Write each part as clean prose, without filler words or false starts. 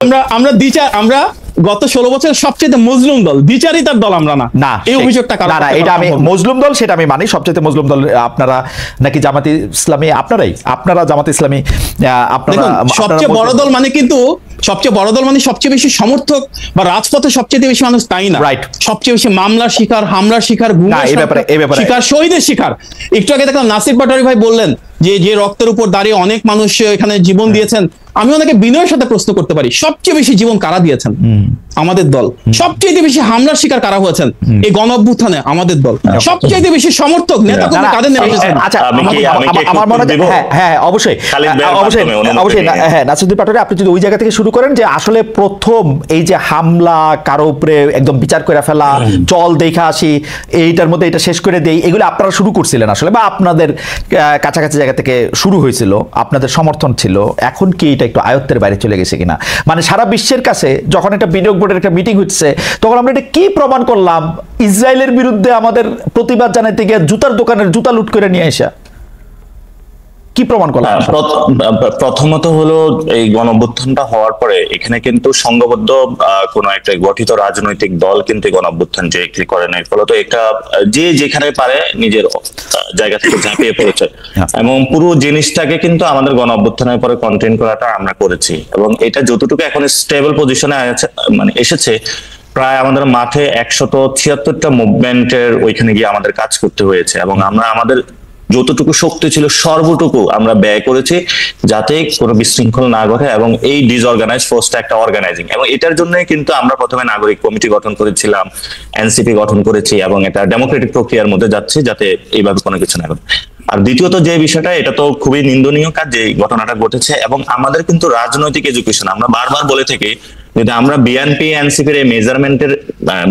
আমরা আমরা দ্বিচার আমরা গত 16 বছরের সবচেয়ে মজলুম দল, দ্বিচারিতার দল আমরা না। না, এই অভিযোগটা না না, এটা আমি মজলুম দল সেটা আমি মানি। সবচেয়ে মজলুম দল আপনারা নাকি জামাতে ইসলামী? আপনারা জামাতে ইসলামী আপনারা সবচেয়ে বড় দল মানে, কিন্তু সবচেয়ে বড় দল মানে সবচেয়ে বেশি সমর্থক বা রাজপথে সবচেয়ে বেশি মানুষ তাই না, রাইট। সবচেয়ে বেশি মামলার শিকার, হামলার শিকার, গুমের শিকার, শহীদের শিকার। একটু আগে দেখলাম নাসির পাটোয়ারি ভাই বললেন যে রক্তের উপর দাঁড়িয়ে অনেক মানুষ এখানে জীবন দিয়েছেন। আমি ওনাকে বিনয়ের সাথে প্রশ্ন করতে পারি, সবচেয়ে বেশি জীবন কারা দিয়েছেন? আমাদের দল। সবচেয়ে বেশি হামলার শিকার কারা হয়েছেন এই গণ অভ্যুত্থানে? আমাদের দল। সবচেয়ে বেশি সমর্থক নেতা কর্মী কাদের নেমেছেন? আচ্ছা, আমার মনে হয় হ্যাঁ অবশ্যই অবশ্যই অবশ্যই হ্যাঁ নাসিরুদ্দিন পাটোয়ারি, আপনি যদি ওই জায়গা থেকে শুরু করেন যে আসলে প্রথম এই যে হামলা, কারো উপরে একদম বিচার করে ফেলা, চল দেখা আসি, এইটার মধ্যে এটা শেষ করে দেই, এগুলো আপনারা শুরু করছিলেন আসলে, বা আপনাদের কাছাকাছি জায়গা থেকে শুরু হয়েছিল, আপনাদের সমর্থন ছিল। এখন কি এটা একটু আয়ত্তের বাইরে চলে গেছে কিনা? মানে সারা বিশ্বের কাছে যখন একটা বিনিয়োগ বোর্ডের একটা মিটিং হচ্ছে, তখন আমরা এটা কি প্রমাণ করলাম? ইসরায়েলের বিরুদ্ধে আমাদের প্রতিবাদ জানাইতে গিয়ে জুতার দোকানের জুতা লুট করে নিয়ে আসা, কি প্রমাণ করলাম? প্রথমত হলো এই গণঅভ্যুত্থানটা হওয়ার পরে এখানে কিন্তু সংঘবদ্ধ কোন একটা গঠিত রাজনৈতিক দল কিন্তু গণঅভ্যুত্থান ডিরেক্টলি করে নাই। ফলত এটা যে যেখানে পারে নিজের জায়গা থেকে ঝাঁপিয়ে পড়েছে, এবং পুরো জিনিসটাকে কিন্তু আমাদের গণঅভ্যুত্থানের পরে কন্টেইন করাটা আমরা করেছি। এবং এটা যতটুকু এখন স্টেবল পজিশনে আছে, মানে এসেছে, প্রায় আমাদের মাঠে 176টা মুভমেন্টের ওইখানে গিয়ে আমাদের কাজ করতে হয়েছে, এবং আমরা আমাদের যতটুকু শক্তি ছিল সর্বটুকু আমরা ব্যয় করেছি যাতে কোনো বিশৃঙ্খলা না ঘটে, এবং এই ডিসঅর্গানাইজ ফোর্সটা একটা অর্গানাইজিং। এবং এটার জন্য কিন্তু আমরা প্রথমে নাগরিক কমিটি গঠন করেছিলাম, এনসিপি গঠন করেছি, এবং এটা ডেমোক্রেটিক প্রক্রিয়ার মধ্যে যাচ্ছে যাতে এইভাবে কোনো কিছু না ঘটে। আর দ্বিতীয়ত যে বিষয়টা, এটা তো খুবই নিন্দনীয় কাজ যে ঘটনাটা ঘটেছে, এবং আমাদের কিন্তু রাজনৈতিক এডুকেশন, আমরা বারবার বলে থাকি যদি আমরা বিএনপি এনসিপির এই মেজারমেন্টের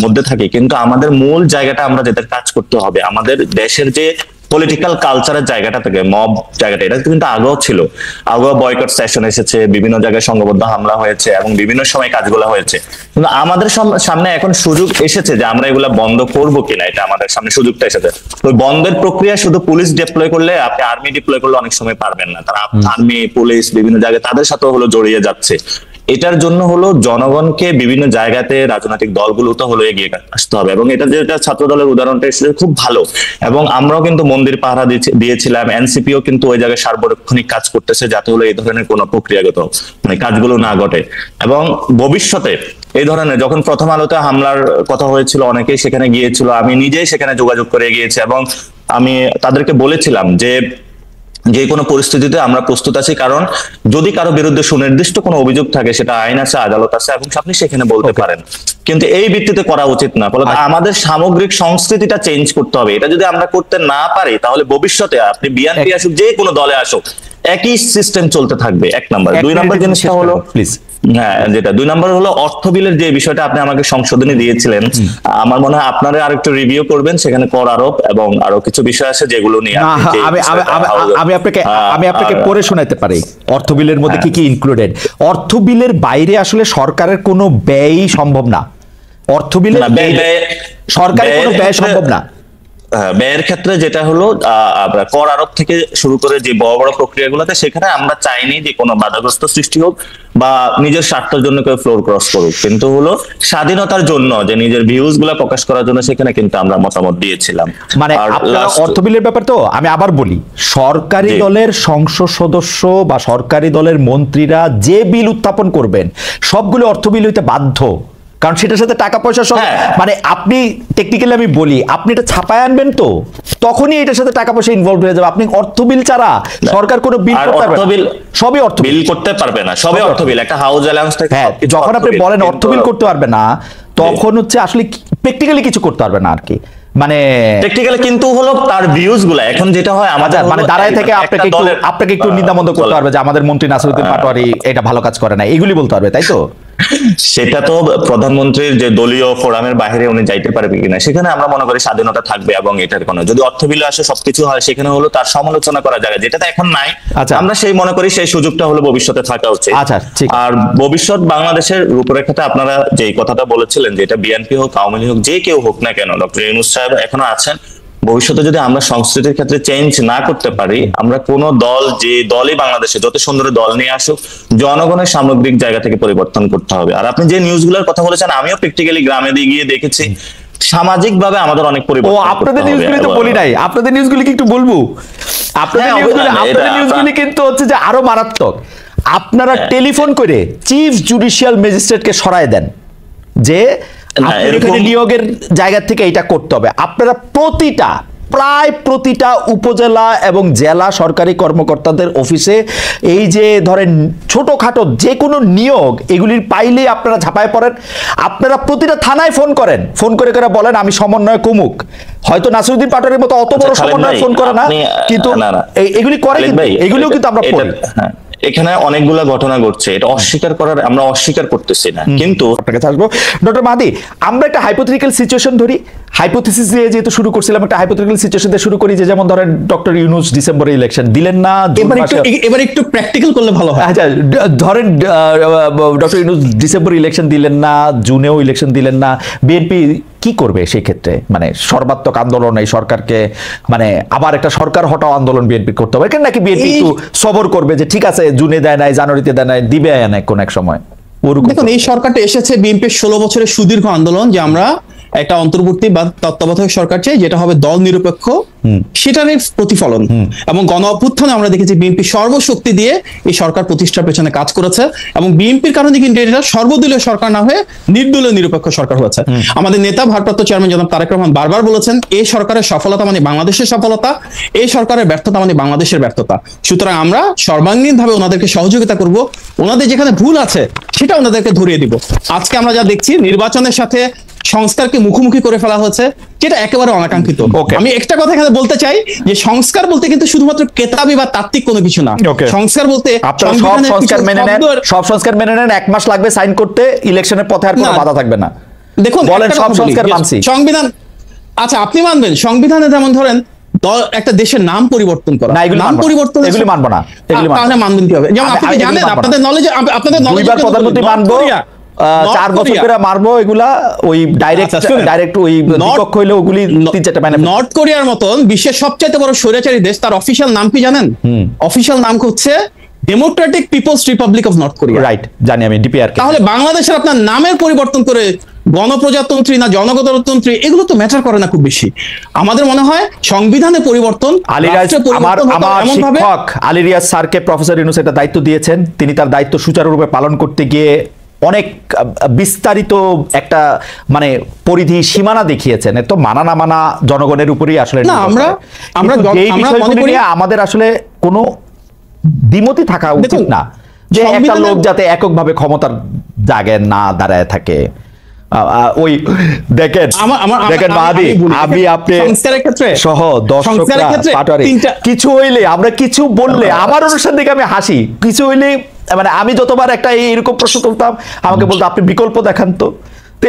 মধ্যে থাকি, কিন্তু আমাদের মূল জায়গাটা আমরা যেটা কাজ করতে হবে, আমাদের দেশের যে পলিটিক্যাল কালচারের জায়গাটা থেকে মব জায়গাটা, এটা কিন্তু আগেও ছিল, আগেও বয়কট সেশন এসেছে, বিভিন্ন জায়গায় সংঘবদ্ধ হামলা হয়েছে, এবং বিভিন্ন সময় কাজগুলো হয়েছে। কিন্তু আমাদের সামনে এখন সুযোগ এসেছে যে আমরা এগুলা বন্ধ করবো কিনা, এটা আমাদের সামনে সুযোগটা এসেছে। ওই বন্ধের প্রক্রিয়া শুধু পুলিশ ডিপ্লয় করলে, আপনি আর্মি ডিপ্লয় করলে অনেক সময় পারবেন না। তারা আর্মি, পুলিশ বিভিন্ন জায়গায় তাদের সাথেও হলো জড়িয়ে যাচ্ছে। এটার জন্য হলো জনগণকে বিভিন্ন জায়গাতে রাজনৈতিক দলগুলো তো হলো এগিয়ে আসতে হবে, এবং এটা যেটা ছাত্র দলের উদাহরণটা এসেছে খুব ভালো, এবং আমরাও কিন্তু মন্দির পাহারা দিয়েছিলাম, এনসিপিও কিন্তু ওই জায়গায় সার্বক্ষণিক কাজ করতেছে যাতে হলো এই ধরনের কোনো প্রক্রিয়াগত মানে কাজগুলো না ঘটে। এবং ভবিষ্যতে এই ধরনের যখন প্রথম আলোতে হামলার কথা হয়েছিল, অনেকেই সেখানে গিয়েছিল, আমি নিজেই সেখানে যোগাযোগ করে গিয়েছি, এবং আমি তাদেরকে বলেছিলাম যে কোনো পরিস্থিতিতে আমরা প্রস্তুত আছি, কারণ যদি কারো বিরুদ্ধে সুনির্দিষ্ট কোনো অভিযোগ থাকে, সেটা আইন আছে, আদালত আছে, এবং আপনি সেখানে বলতে পারেন, কিন্তু এই ভিত্তিতে করা উচিত না। ফলে আমাদের সামগ্রিক সংস্কৃতিটা চেঞ্জ করতে হবে। এটা যদি আমরা করতে না পারি, তাহলে ভবিষ্যতে আপনি বিএনপি আসুক, যে কোনো দলে আসুক, একই সিস্টেম চলতে থাকবে। এক নাম্বার। দুই নাম্বার জিনিসটা হলো, প্লিজ, হ্যাঁ, যেটা 2 নম্বর হলো অর্থ বিলের যে বিষয়টা আপনি আমাকে সংশোধনী দিয়েছিলেন, আমার মনে হয় আপনারা আরেকটু রিভিউ করবেন, সেখানে কর আরোপ এবং আরো কিছু বিষয় আছে যেগুলো নিয়ে আমি আপনাকে পড়ে শোনাতে পারি অর্থ বিলের মধ্যে কি কি ইনক্লুডেড। অর্থ বিলের বাইরে আসলে সরকারের কোনো ব্যয় সম্ভব না। অর্থ বিলের সরকারের কোনো ব্যয় সম্ভব না। ব্যয়ের ক্ষেত্রে যেটা হলো কর আরোপ থেকে শুরু করে যে বড় বড় প্রক্রিয়াগুলোতে, সেখানে আমরা চাইনি যে কোনো বাধাগ্রস্ত সৃষ্টি হোক বা নিজের স্বার্থের জন্য কেউ ফ্লোর ক্রস করুক, কিন্তু হলো স্বাধীনতার জন্য যে নিজের ভিউজ গুলা প্রকাশ করার জন্য সেখানে কিন্তু আমরা মতামত দিয়েছিলাম। মানে অর্থ বিলের ব্যাপার তো আমি আবার বলি, সরকারি দলের সংসদ সদস্য বা সরকারি দলের মন্ত্রীরা যে বিল উত্থাপন করবেন সবগুলো অর্থ বিল হইতে বাধ্য, কারণ সেটার সাথে টাকা পয়সা সব, মানে আপনি টেকনিক্যালি আমি বলি, আপনি এটা ছাপায় আনবেন তো তখনই এটার সাথে টাকা পয়সা ইনভলভ হয়ে যাবে। আপনি অর্থ বিল ছাড়া সরকার কোনো বিল করতে পারবে না, সবই অর্থ বিল করতে পারবে না, সবই অর্থ বিল। একটা হাউস অ্যালাউন্স থেকে যখন আপনি বলেন অর্থ বিল করতে পারবে না, তখন হচ্ছে আসলে প্র্যাকটিক্যালি কিছু করতে পারবে না আর কি, মানে প্র্যাকটিক্যালি। কিন্তু হলো তার ভিউজ গুলা এখন যেটা হয় আমাদের মানে দাঁড়ায় থেকে আপনাকে একটু নিন্দামন্দ করতে পারবে যে আমাদের মন্ত্রী নাসিরুদ্দিন পাটোয়ারি এটা ভালো কাজ করে না, এগুলি বলতে পারবে, তাই তো? সেটা তো প্রধানমন্ত্রীর যে দলীয় ফোরামের বাইরে উনি যাইতে পারবে কিনা, সেখানে আমরা মনে করি স্বাধীনতা থাকবে। এবং এটার কোনো যদি অর্থ বিলে আসে সবকিছু হয়, সেখানে হলো তার সমালোচনা করা যায়, যেটা এখন নাই। আমরা সেই মনে করি সেই সুযোগটা হলো ভবিষ্যতে থাকা উচিত। আর ভবিষ্যৎ বাংলাদেশের রূপরেখাতে আপনারা যে কথাটা বলেছিলেন, যে এটা বিএনপি হোক, আওয়ামী লীগ হোক, যে কেউ হোক না কেন, ডক্টর ইউনূস সাহেব এখনো আছেন, ভবিষ্যতে যদি আমরা সংস্কৃতির ক্ষেত্রে চেঞ্জ না করতে পারি, আমরা কোন দল, যে দলই বাংলাদেশে যত সুন্দর দল নিয়ে আসুক, জনগণের সামগ্রিক জায়গা থেকে পরিবর্তন করতে হবে। আর আপনি যে নিউজগুলোর কথা বলেছেন, আমিও প্র্যাকটিক্যালি গ্রামে গিয়ে দেখেছি, সামাজিক ভাবে আমাদের অনেক পরিবর্তন। আপনাদের নিউজগুলি তো বলি নাই, আপনাদের নিউজগুলি কি একটু বলবো? আপনাদের নিউজগুলি কিন্তু হচ্ছে যে আরো মারাত্মক। আপনারা টেলিফোন করে চিফ জুডিশিয়াল ম্যাজিস্ট্রেটকে সরায় দেন যে নিয়োগের জায়গা থেকে এটা করতে হবে। আপনারা প্রায় প্রতিটা উপজেলা এবং জেলা সরকারি কর্মকর্তাদের অফিসে এই যে ধরেন ছোটখাটো যে কোনো নিয়োগ এগুলির পাইলে আপনারা ঝাঁপায় পড়েন। আপনারা প্রতিটা থানায় ফোন করেন, ফোন করে বলেন আমি সমন্বয় কুমুক। হয়তো নাসিরউদ্দিন পাটোয়ারির মতো অত বড় সমন্বয় ফোন করে না, কিন্তু এগুলি করে, এগুলিও কিন্তু আমরা পড়ি। এখানে অনেকগুলা ঘটনা ঘটছে, এটা আমরা অস্বীকার করতেছি না। কিন্তু আপনার কাছে আসবো ডক্টর মাহাদি, আমরা একটা হাইপোথেটিক্যাল সিচুয়েশন ধরি, হাইপোথিসিস দিয়ে যেহেতু শুরু করছিলাম, একটা হাইপোথেটিক্যাল সিচুয়েশন দিয়ে শুরু করি যে যেমন ধরেন ডক্টর ইউনূস ডিসেম্বরে ইলেকশন দিলেন না, এবার একটু প্র্যাকটিক্যাল করলে ভালো হয়। আচ্ছা ধরেন ডক্টর ইউনূস ডিসেম্বরে ইলেকশন দিলেন না, জুনেও ইলেকশন দিলেন না, বিএনপি কি করবে সেই ক্ষেত্রে? মানে সর্বাত্মক আন্দোলন, এই সরকারকে মানে আবার একটা সরকার হটাও আন্দোলন বিএনপি করতে হবে নাকি বিএনপি একটু সবর করবে যে ঠিক আছে জুনে দেয় নাই, জানুয়ারিতে দেয় নাই, দিবে না কোন এক সময়? দেখুন, এই সরকারটা এসেছে বিএনপির 16 বছরের সুদীর্ঘ আন্দোলন, যে আমরা একটা অন্তর্বর্তী বা তত্ত্বাবধায়ক সরকার চাই যেটা হবে দল নিরপেক্ষ, সেটারই প্রতিফলন। এবং গণ অভ্যুত্থানে আমরা দেখেছি বিএনপি সর্বশক্তি দিয়ে এই সরকার প্রতিষ্ঠার পেছনে কাজ করেছে, এবং বিএনপির কারণে কিন্তু এটা সর্বদলীয় সরকার না হয়ে নির্দলীয় নিরপেক্ষ সরকার হয়েছে। আমাদের নেতা ভারপ্রাপ্ত চেয়ারম্যান জনাব তারেক রহমান বারবার বলেছেন, এই সরকারের সফলতা মানে বাংলাদেশের সফলতা, এই সরকারের ব্যর্থতা মানে বাংলাদেশের ব্যর্থতা। সুতরাং আমরা সর্বাঙ্গীনভাবে ওনাদেরকে সহযোগিতা করব, ওনাদের যেখানে ভুল আছে সেটা ওনাদেরকে ধরিয়ে দিব। আজকে আমরা যা দেখছি, নির্বাচনের সাথে সংস্কারকে মুখোমুখি করে ফেলা হচ্ছে, যেটা একেবারে অনাকাঙ্ক্ষিত। আমি একটা কথা এখানে বলতে চাই যে সংস্কার বলতে কিন্তু শুধুমাত্র কেতাবি বা তাত্ত্বিক কোনো কিছু না। সংস্কার বলতে সব সংস্কার মেনে নেন, 1 মাস লাগবে সাইন করতে, ইলেকশনের পথে আর কোনো বাধা থাকবে না। দেখুন, বলেন সব সংস্কার মানছি, সংবিধান, আচ্ছা আপনি মানবেন সংবিধানে যেমন ধরেন একটা দেশের নাম পরিবর্তন করা, নাম পরিবর্তন, এগুলি মানবো না, তাহলে মানবেন কি হবে? যেমন আপনি জানেন, আপনাদের নলেজে, দুইবার প্রধানমন্ত্রী মানবো, 4 বছর করে মারবো, এগুলা ওই ডাইরেক্ট ওই বিপক্ষ হইলে ওগুলি 3-4টা মানে। নর্থ কোরিয়ার মতন বিশ্বের সবচেয়ে বড় স্বৈরাচারী দেশ, তার অফিশিয়াল নাম কি জানেন? অফিশিয়াল নাম হচ্ছে Democratic People's Republic of North Korea. Right, জানি আমি, ডিপিআর। তাহলে বাংলাদেশের আপনার নামের পরিবর্তন করে গণপ্রজাতন্ত্রী না জনগণতন্ত্রী, এগুলো তো ম্যাটার করে না খুব বেশি। আমাদের মনে হয় সংবিধানে পরিবর্তন, আমার শিক্ষক আলী রিয়াজ স্যারকে প্রফেসর ইউনূস এটা দায়িত্ব দিয়েছেন, তিনি তার দায়িত্ব সুচারুরূপে পালন করতে গিয়ে অনেক বিস্তারিত একটা মানে পরিধি সীমানা দেখিয়েছেন। তো মানা না মানা জনগণের উপরেই আসলে না। আমাদের আসলে কোনো দ্বিমতি থাকা উচিত না যে একটা লোক যাতে এককভাবে ক্ষমতার জায়গায় না দাঁড়ায় থাকে। ওই দেখেন মাহাদি, আমি আপনি সহ দর্শকরা কিছু হইলে, আমরা কিছু বললে আমার অনুষ্ঠান থেকে আমি হাসি, কিছু হইলে মানে আমি যতবার একটা এরকম প্রশ্ন তুলতাম আমাকে বলতো আপনি বিকল্প দেখান। তো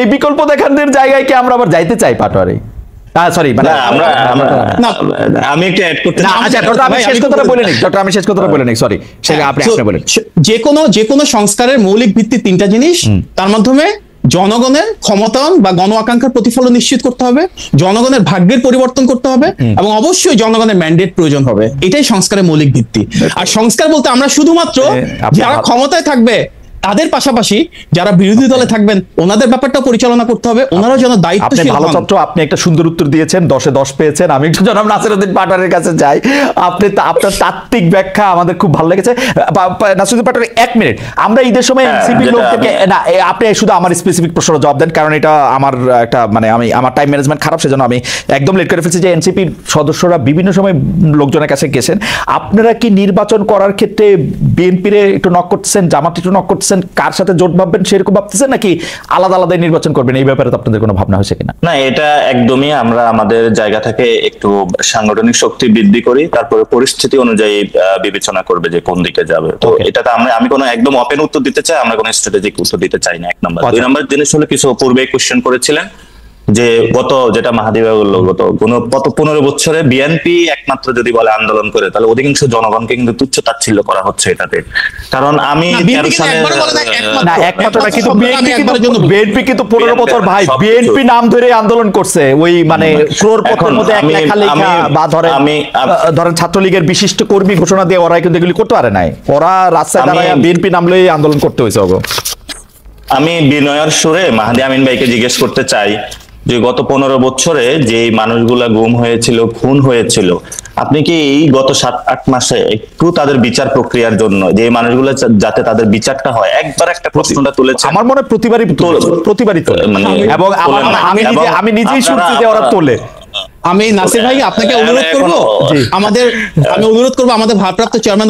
এই বিকল্প দেখানোর জায়গায় কি আমরা আবার যাইতে চাই পাটোয়ারি? সরি, মানে আমি একটু অ্যাড করতে, আমি শেষ কথাটা বলে নিই, সরি, আপনি বলেন। যে কোনো সংস্কারের মৌলিক ভিত্তি 3টা জিনিস, তার মাধ্যমে জনগণের ক্ষমতায়ন বা গণ আকাঙ্ক্ষার প্রতিফলন নিশ্চিত করতে হবে, জনগণের ভাগ্যের পরিবর্তন করতে হবে, এবং অবশ্যই জনগণের ম্যান্ডেট প্রয়োজন হবে। এটাই সংস্কারের মৌলিক ভিত্তি। আর সংস্কার বলতে আমরা শুধুমাত্র যারা ক্ষমতায় থাকবে তাদের পাশাপাশি যারা বিরোধী দলে থাকবেন ওনাদের ব্যাপারটা পরিচালনা করতে হবে, ওনারা যেন দায়িত্বশীল হন। ভালো ছাত্র, আপনি একটা সুন্দর উত্তর দিয়েছেন, 10-এ 10 পেয়েছেন। আমি একটু জনাব নাসিরউদ্দিন পাটোয়ারির কাছে যাই, আপনার তাত্ত্বিক ব্যাখ্যা আমাদের খুব ভালো লেগেছে। নাসিরউদ্দিন পাটোয়ারি, 1 মিনিট, আমরা ঈদের সময় এনসিপি লোক থেকে না, আপনি শুধু আমার স্পেসিফিক প্রশ্নের জবাব দেন, কারণ এটা আমার একটা মানে আমার টাইম ম্যানেজমেন্ট খারাপ, সেজন্য আমি একদম লেট করে ফেলছি। যে এনসিপির সদস্যরা বিভিন্ন সময় লোকজনের কাছে গেছেন, আপনারা কি নির্বাচন করার ক্ষেত্রে বিএনপির একটু নক করতেছেন, জামাত একটু নক করতেছেন, কার সাথে জোট ভাববেন সেরকম ভাবতেছেন, নাকি আলাদা আলাদা নির্বাচন করবেন? এই ব্যাপারে তো আপনাদের কোনো ভাবনা হয়েছে কিনা? না, এটা একদমই আমরা আমাদের জায়গা থেকে একটু সাংগঠনিক শক্তি বৃদ্ধি করি, তারপরে পরিস্থিতি অনুযায়ী বিবেচনা করবে যে কোন দিকে যাবে। তো এটাতে আমি কোনো একদম ওপেন উত্তর দিতে চাই, আমরা কোনো স্ট্র্যাটেজিক উত্তর দিতে চাই না, 1 নাম্বার। 2 নাম্বার জিনিস হলো, কিছু পূর্বে কোশ্চেন করেছিলেন যে যেটা মাহাদি ভাই বললো, গত 15 বছরে বিএনপি একমাত্র যদি বলে আন্দোলন করে, তাহলে অধিকাংশ জনগণকে কিন্তু তুচ্ছ তাচ্ছিল্য করা হচ্ছে এটাতে। কারণ আমি 13 সালে না একমাত্র না, কিন্তু বিএনপি কিন্তু 15 বছর ভাই বিএনপি নাম ধরে আন্দোলন করছে, ওই মানে ক্রোড়পত্রের মধ্যে এক লেখা বা ধরেন ছাত্রলীগের বিশিষ্ট কর্মী ঘোষণা দিয়ে ওরা কিন্তু এগুলি করতে পারে নাই, ওরা রাস্তায় দাঁড়ায় বিএনপি নাম লয়ে আন্দোলন করতে হয়েছে। আমি বিনয়ের সুরে মাহাদি আমিন ভাইকে জিজ্ঞেস করতে চাই যে গত 15 বছরে যে মানুষগুলা গুম হয়েছিল, খুন হয়েছিল, আপনি কি এই গত 7-8 মাসে একটু তাদের বিচার প্রক্রিয়ার জন্য যে মানুষগুলো যাতে তাদের বিচারটা হয় একবার একটা প্রশ্নটা তুলেছে? আমার মনে হয় প্রতিবারই তোলে, এবং আমি নিজেই শুনছি যে ওরা তোলে। আমি নাসির ভাই আপনাকে অনুরোধ করবো, আমি অনুরোধ করবো আমাদের ভারপ্রাপ্ত চেয়ারম্যান,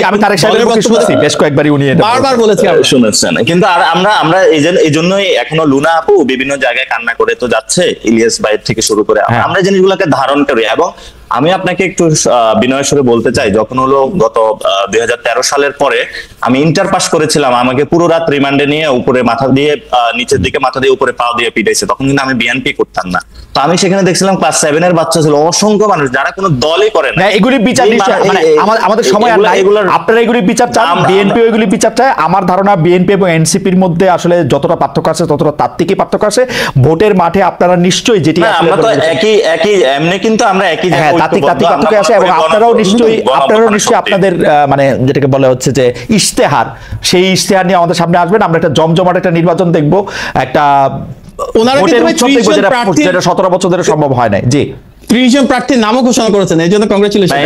আমি তারেক সাহেবের পক্ষে শুনছি বেশ কয়েকবারই, উনি বারবার বলেছি শুনেছেন, কিন্তু আর আমরা এই জন্যই এখনো লুনা আপু বিভিন্ন জায়গায় কান্না করে তো যাচ্ছে, ইলিয়াস ভাইয়ের থেকে শুরু করে আমরা জিনিসগুলোকে ধারণ করি। এবং আমি আপনাকে একটু বিনয়ের সুরে বলতে চাই, যখন হলো গত 2013 সালের পরে আমি ইন্টার পাস করেছিলাম, আমাকে পুরো রাত রিমান্ডে নিয়ে উপরে মাথা দিয়ে নিচের দিকে মাথা দিয়ে উপরে পা দিয়ে পিটাইছে, তখন কিন্তু আমি বিএনপি করতাম না। তো আমি সেখানে দেখছিলাম ক্লাস 7 এর বাচ্চা ছিল, অসংখ্য মানুষ যারা কোনো দলই করে না। এগুলি বিচার মানে আমাদের সময় আর নাই, আপনারা এগুলি বিচার চান, বিএনপি এগুলি বিচার চায়। আমার ধারণা বিএনপি এবং এনসিপির মধ্যে আসলে যতটা পার্থক্য আছে ততটা তাত্ত্বিকই পার্থক্য আছে। ভোটের মাঠে আপনারা নিশ্চয়ই যেটি আমরা তো একই এমনি, কিন্তু আমরা একই তাত্ত্বিক পার্থক্য আছে, এবং আপনারাও নিশ্চয়ই আপনাদের মানে যেটাকে বলা হচ্ছে যে ইশতেহার, সেই ইশতেহার নিয়ে আমাদের সামনে আসবেন। আমরা একটা জমজমাট একটা নির্বাচন দেখবো, একটা 17 বছর ধরে সম্ভব হয় নাই। জি, 30 জন প্রার্থীর নামও ঘোষণা করেছেন, এই জন্য কংগ্রেচুলেশন।